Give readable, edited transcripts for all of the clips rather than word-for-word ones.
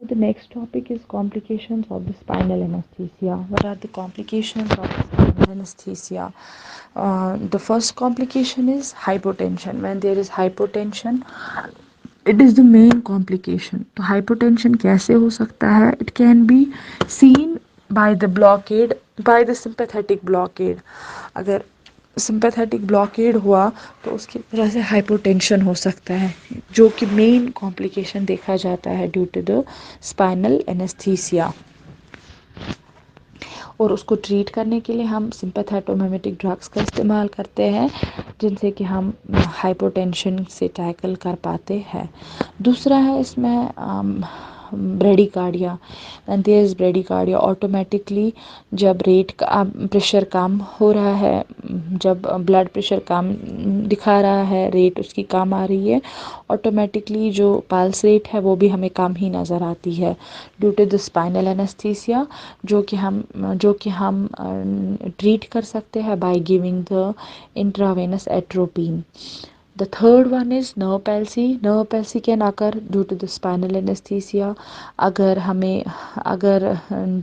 The next topic is complications of the spinal anesthesia. What are the complications of the spinal anesthesia? The first complication is hypotension. When there is hypotension, it is the main complication. तो hypotension कैसे हो सकता है? It can be seen by the blockade, by the sympathetic blockade. अगर sympathetic blockade हुआ तो उसकी वजह से हाइपोटेंशन हो सकता है, जो कि मेन कॉम्प्लिकेशन देखा जाता है due to the spinal anaesthesia. और उसको ट्रीट करने के लिए हम सिंपैथेटोमिमेटिक ड्रग्स का इस्तेमाल करते हैं, जिनसे कि हम हाइपोटेंशन से टैकल कर पाते हैं। दूसरा है इसमें bradycardia. And there is bradycardia automatically जब रेट का प्रेशर कम हो रहा है, जब ब्लड प्रेशर कम दिखा रहा है, रेट उसकी कम आ रही है, ऑटोमेटिकली जो पल्स रेट है वो भी हमें कम ही नज़र आती है due to the spinal anaesthesia, जो कि हम ट्रीट कर सकते हैं by giving the intravenous atropine. The third one is nerve palsy. Nerve palsy can occur due to the spinal anesthesia. अगर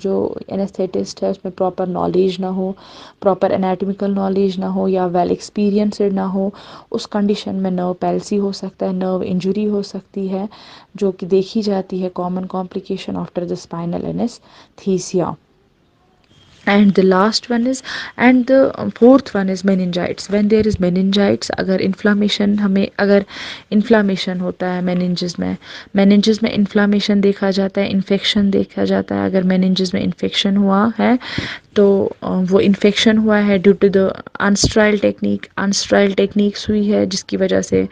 जो एनेस्थेटिस्ट है उसमें प्रॉपर नॉलेज ना हो, प्रॉपर एनाटॉमिकल नॉलेज ना हो, या वेल एक्सपीरियंसड ना हो, उस कंडीशन में नर्व पैल्सी हो सकता है, नर्व इंजरी हो सकती है, जो कि देखी जाती है common complication after the spinal anaesthesia. And the last one is, and the fourth one is meningitis. When there is meningitis, अगर इन्फ्लामेशन होता है meninges में इन्फ्लामेशन देखा जाता है, इन्फेक्शन देखा जाता है। अगर meninges में इन्फेक्शन हुआ है तो वो इन्फेक्शन हुआ है ड्यू टू द अनस्ट्राइल टेक्निक्स हुई है, जिसकी वजह से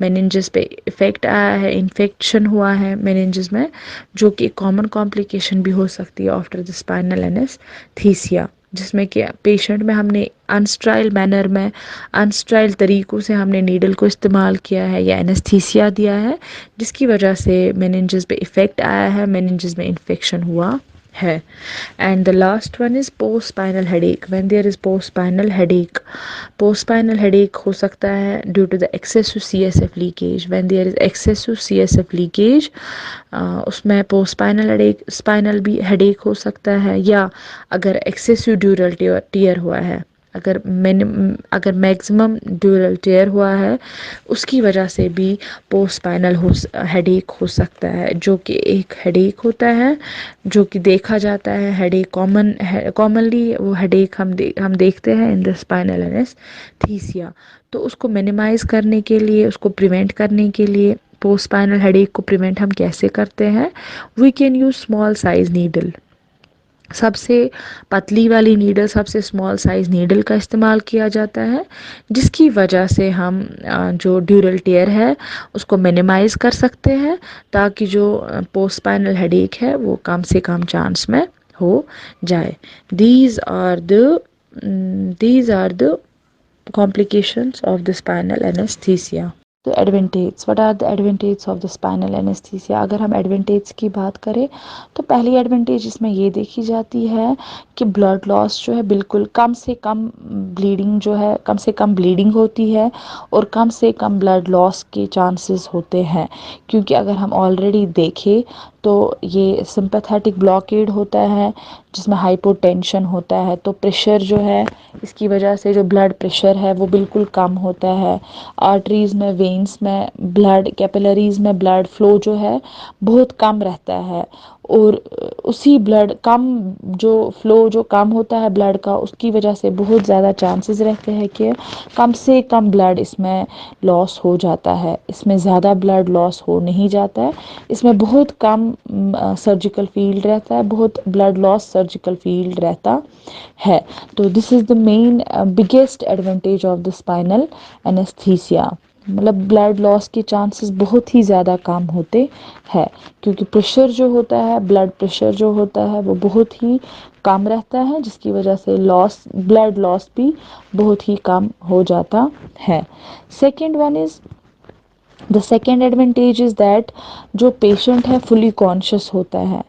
meninges पे इफ़ेक्ट आया है, इन्फेक्शन हुआ है meninges में, जो कि कॉमन कॉम्प्लिकेशन भी हो सकती है आफ्टर द स्पाइनल एनेस्थीसिया, जिसमें कि पेशेंट में हमने अनस्ट्राइल तरीक़ों से हमने नीडल को इस्तेमाल किया है या एनेस्थीसिया दिया है, जिसकी वजह से meninges पे इफ़ेक्ट आया है, meninges में इन्फेक्शन हुआ है। And the last one is post spinal headache. When there is post spinal headache हो सकता है due to the excessive CSF leakage. When there is excessive CSF leakage, उसमें पोस्ट स्पाइनल भी हेडेक हो सकता है, या अगर एक्सेसिव ड्यूरल टीयर हुआ है, अगर मैक्सिमम ड्यूरल टीयर हुआ है, उसकी वजह से भी पोस्ट स्पाइनल हेडेक हो सकता है, जो कि एक हेडेक होता है जो कि देखा जाता है। हेडेक कॉमनली वो हेडेक हम देखते हैं इन द स्पाइनल एनेस्थीसिया। तो उसको मिनिमाइज करने के लिए, उसको प्रिवेंट करने के लिए, पोस्ट स्पाइनल हेडेक को प्रिवेंट हम कैसे करते हैं? We can use small size needle. सबसे पतली वाली नीडल, सबसे स्मॉल साइज नीडल का इस्तेमाल किया जाता है, जिसकी वजह से हम जो ड्यूरल टीयर है उसको मिनिमाइज कर सकते हैं, ताकि जो पोस्ट स्पाइनल हेडेक है वो कम से कम चांस में हो जाए। These are the complications of the spinal anesthesia. तो advantage, what are the advantage of the spinal anaesthesia? अगर हम एडवांटेज की बात करें तो पहली एडवांटेज इसमें ये देखी जाती है कि ब्लड लॉस जो है बिल्कुल कम से कम, ब्लीडिंग जो है कम से कम ब्लीडिंग होती है, और कम से कम ब्लड लॉस के चांसेस होते हैं। क्योंकि अगर हम ऑलरेडी देखें तो ये सिंपैथेटिक ब्लॉकेड होता है, जिसमें हाइपोटेंशन होता है, तो प्रेशर जो है, इसकी वजह से जो ब्लड प्रेशर है वो बिल्कुल कम होता है। आर्टरीज में, वेन्स में ब्लड, कैपिलरीज में ब्लड फ्लो जो है बहुत कम रहता है, और उसी ब्लड कम, जो फ्लो जो कम होता है ब्लड का, उसकी वजह से बहुत ज़्यादा चांसेस रहते हैं कि कम से कम ब्लड इसमें लॉस हो जाता है। इसमें ज़्यादा ब्लड लॉस हो नहीं जाता है, इसमें बहुत कम सर्जिकल फील्ड रहता है, बहुत ब्लड लॉस सर्जिकल फील्ड रहता है। तो this is the main biggest advantage of the spinal anaesthesia. मतलब ब्लड लॉस के चांसेस बहुत ही ज़्यादा कम होते हैं, क्योंकि प्रेशर जो होता है, ब्लड प्रेशर जो होता है वो बहुत ही कम रहता है, जिसकी वजह से ब्लड लॉस भी बहुत ही कम हो जाता है। Second one is, the second advantage is that जो पेशेंट है फुली कॉन्शियस होता है।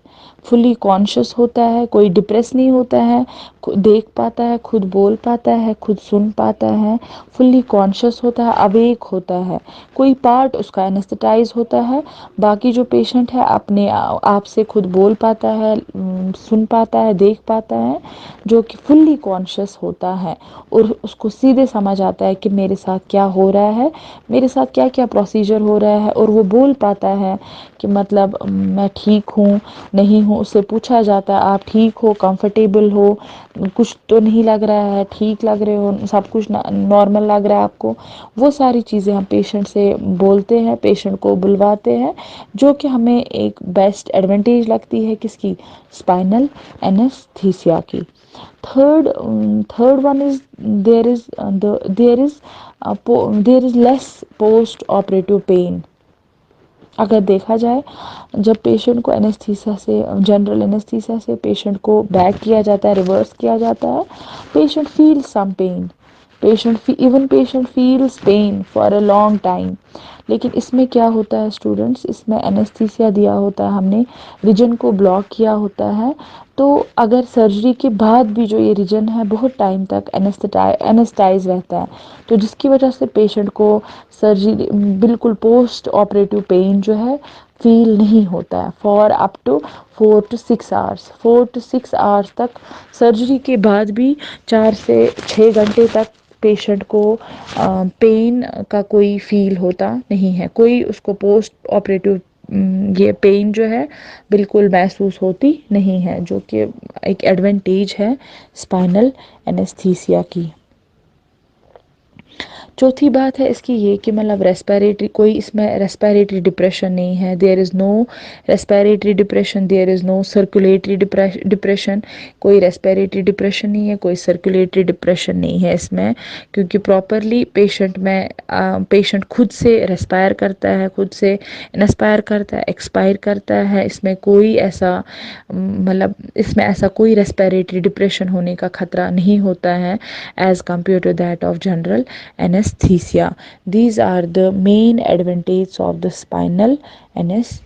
فلی کانشیس ہوتا ہے، کوئی ڈپریس نہیں ہوتا ہے، دیکھ پاتا ہے، خود بول پاتا ہے، خود سن پاتا ہے، فلی کانشیس ہوتا ہے، اویک ہوتا ہے، کوئی پارٹ اس کا انیستھیٹائز ہوتا ہے، باقی جو پیشنٹ ہے اپنے آپ سے خود بول پاتا ہے، سن پاتا ہے، دیکھ پاتا ہے، جو کہ فلی کانشیس ہوتا ہے اور اس کو سیدھے سمجھ آتا ہے کہ میرے ساتھ کیا ہو رہا ہے، میرے ساتھ کیا کیا پروسیجر ہو رہا ہے، اور وہ بول پاتا ہے کہ مطلب میں ٹھیک ہوں نہیں ہوں، اس سے پوچھا جاتا ہے آپ ٹھیک ہو، کمفرٹیبل ہو، کچھ تو نہیں لگ رہا ہے، ٹھیک لگ رہے ہو، سب کچھ نارمل لگ رہا ہے آپ کو، وہ ساری چیزیں ہم پیشنٹ سے بولتے ہیں، پیشنٹ کو بلواتے ہیں، جو کہ ہمیں ایک بیسٹ ایڈوانٹیج لگتی ہے کس کی، اسپائنل اینستھیسیا کی۔ Third one is there is less post operative pain. اگر دیکھا جائے جب پیشنٹ کو انیستھیسیا سے، جنرل انیستھیسیا سے پیشنٹ کو بیک کیا جاتا ہے، ریورس کیا جاتا ہے، patient feel some pain, patient feels pain for a long time, لیکن اس میں کیا ہوتا ہے اسٹوڈنٹس، اس میں انیستھیسیا دیا ہوتا ہے ہم نے، ریجن کو بلاک کیا ہوتا ہے، تو اگر سرجری کے بعد بھی جو یہ ریجن ہے بہت ٹائم تک انیسٹائز رہتا ہے، تو جس کی وجہ سے پیشنٹ کو سرجری بالکل پوسٹ آپریٹو پین جو ہے فیل نہیں ہوتا ہے for up to 4 to 6 hours، 4 to 6 hours تک سرجری کے بعد بھی 4 سے 6 گھنٹے تک پیشنٹ کو پین کا کوئی فیل ہوتا نہیں ہے، کوئی اس کو پوسٹ آپریٹو یہ پین جو ہے بالکل محسوس ہوتی نہیں ہے، جو کہ ایک ایڈوانٹیج ہے اسپائنل اینستھیسیا کی۔ چوتھی بات ہے اس کی یہ کہ مطلب ریسپیریٹری، کوئی اس میں ریسپیریٹری ڈپریشن نہیں ہے، دیر از نو ریسپیریٹری ڈپریشن، دیر از نو سرکولیٹری ڈپریشن، کوئی ریسپیریٹری ڈپریشن نہیں ہے، کوئی سرکولیٹری ڈپریشن نہیں ہے اس میں، کیونکہ پراپرلی پیشنٹ خود سے ریسپائر کرتا ہے، خود سے انسپائر کرتا ہے، ایکسپائر کرتا ہے، اس میں کوئی ایسا مطلب اس میں ایسا کوئی ریسپیریٹری ڈپریشن ہونے کا خطرہ نہیں ہوتا ہے as compare to that of general anesthesia. These are the main advantages of the spinal anesthesia.